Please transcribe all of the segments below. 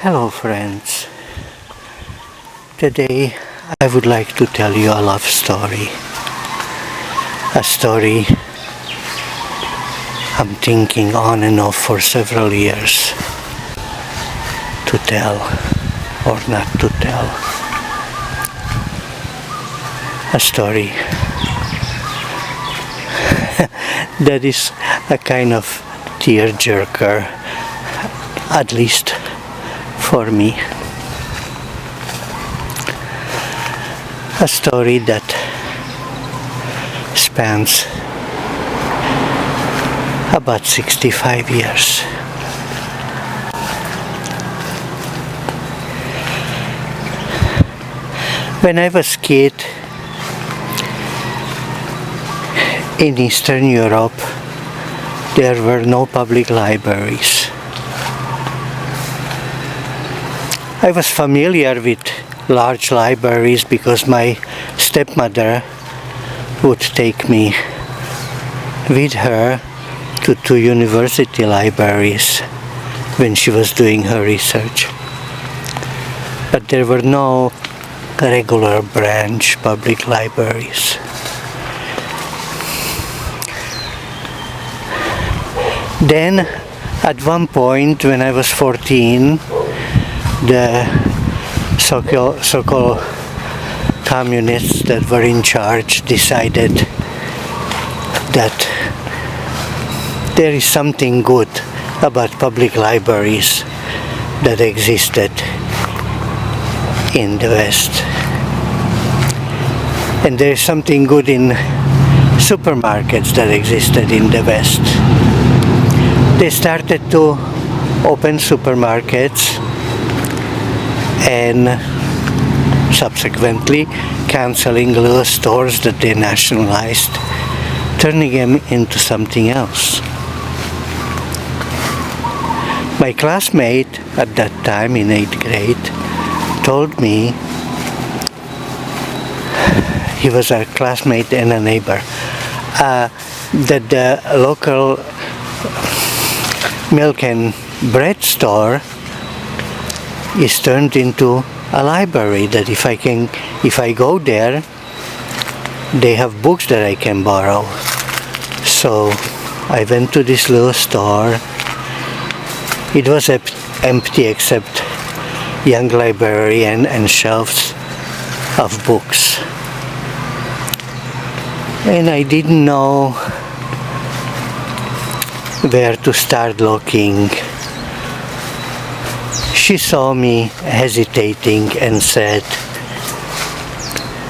Hello friends. Today I would like to tell you a love story. A story I'm thinking on and off for several years to tell or not to tell. A story that is a kind of tearjerker, at least for me. A story that spans about 65 years. When I was a kid in Eastern Europe, there were no public libraries. I was familiar with large libraries because my stepmother would take me with her to two university libraries when she was doing her research. But there were no regular branch public libraries. Then, at one point when I was 14, the so-called communists that were in charge decided that there is something good about public libraries that existed in the West. And there is something good in supermarkets that existed in the West. They started to open supermarkets and subsequently canceling little stores that they nationalized, turning them into something else. My classmate at that time in 8th grade told me, he was a classmate and a neighbor, that the local milk and bread store is turned into a library, that if I go there, they have books that I can borrow. So I went to this little store. It was empty except young librarian and shelves of books. And I didn't know where to start looking. She saw me hesitating and said,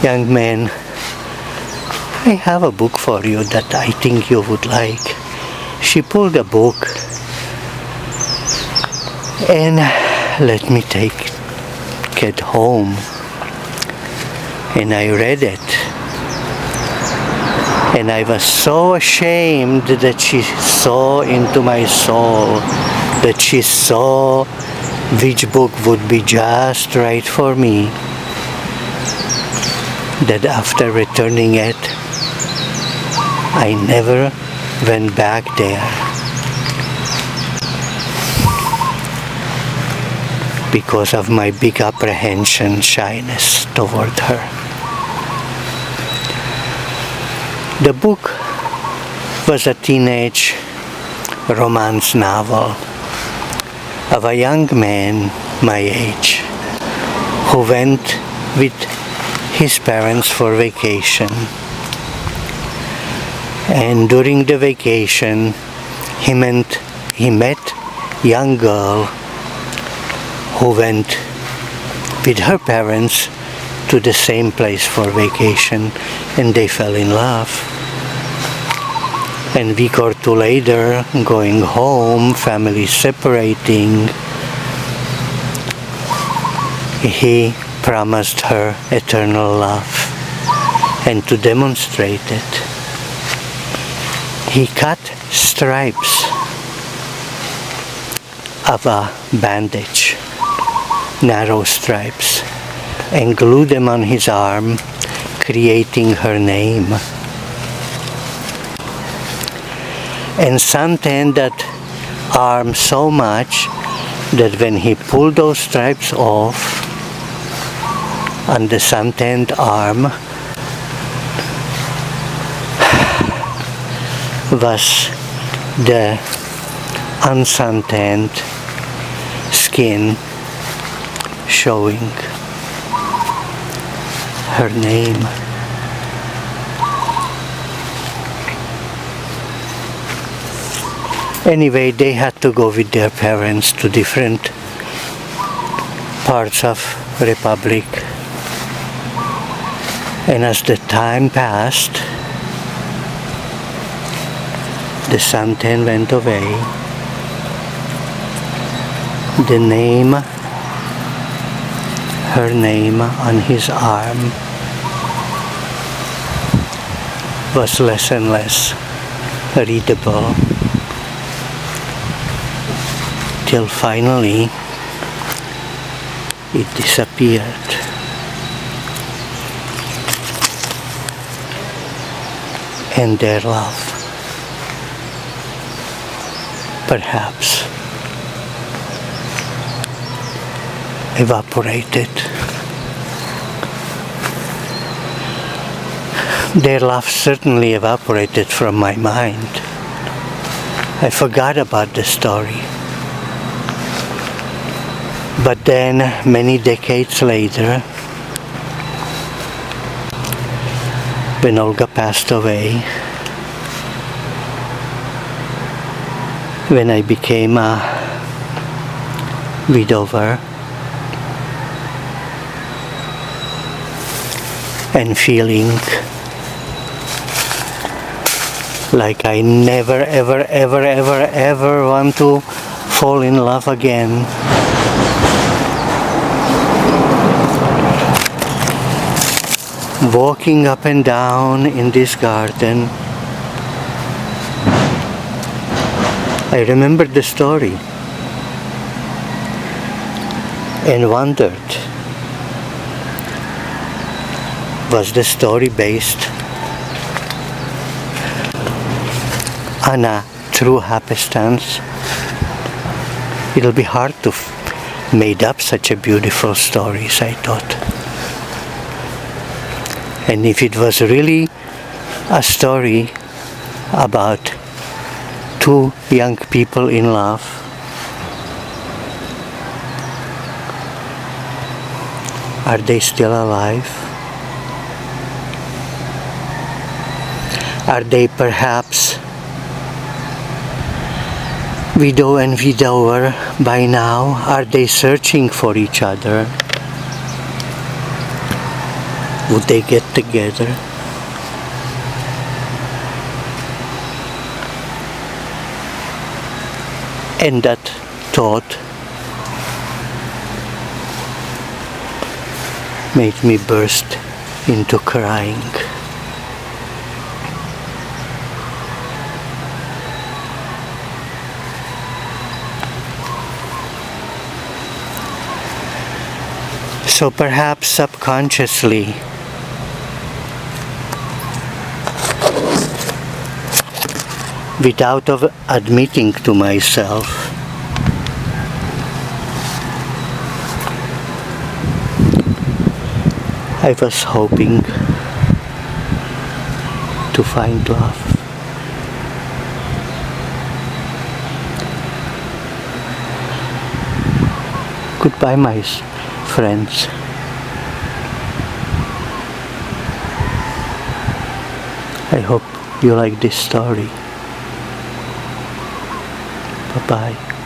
"Young man, I have a book for you that I think you would like." She pulled a book and let me take it home. And I read it. And I was so ashamed that she saw into my soul, that she saw which book would be just right for me, that after returning it, I never went back there. Because of my big apprehension, shyness toward her. The book was a teenage romance novel of a young man my age who went with his parents for vacation. And during the vacation, he met a young girl who went with her parents to the same place for vacation, and they fell in love. And a week or two later, going home, family separating, he promised her eternal love. And to demonstrate it, he cut stripes of a bandage, narrow stripes, and glued them on his arm, creating her name. And suntanned that arm so much that when he pulled those stripes off on the suntanned arm was the unsuntanned skin showing her name. Anyway, they had to go with their parents to different parts of Republic. And as the time passed, the suntan went away. The name, her name on his arm was less and less readable, till finally it disappeared. And their love, perhaps, evaporated. Their love certainly evaporated from my mind. I forgot about the story. But then, many decades later, when Olga passed away, when I became a widower, and feeling like I never ever want to fall in love again, walking up and down in this garden, I remembered the story and wondered, was the story based on a true happenstance? It'll be hard to made up such a beautiful stories, I thought. And if it was really a story about two young people in love, are they still alive? Are they perhaps widow and widower by now? Are they searching for each other? Would they get together? And that thought made me burst into crying. So perhaps subconsciously, without admitting to myself, I was hoping to find love. Goodbye, my friends. I hope you like this story. Bye-bye.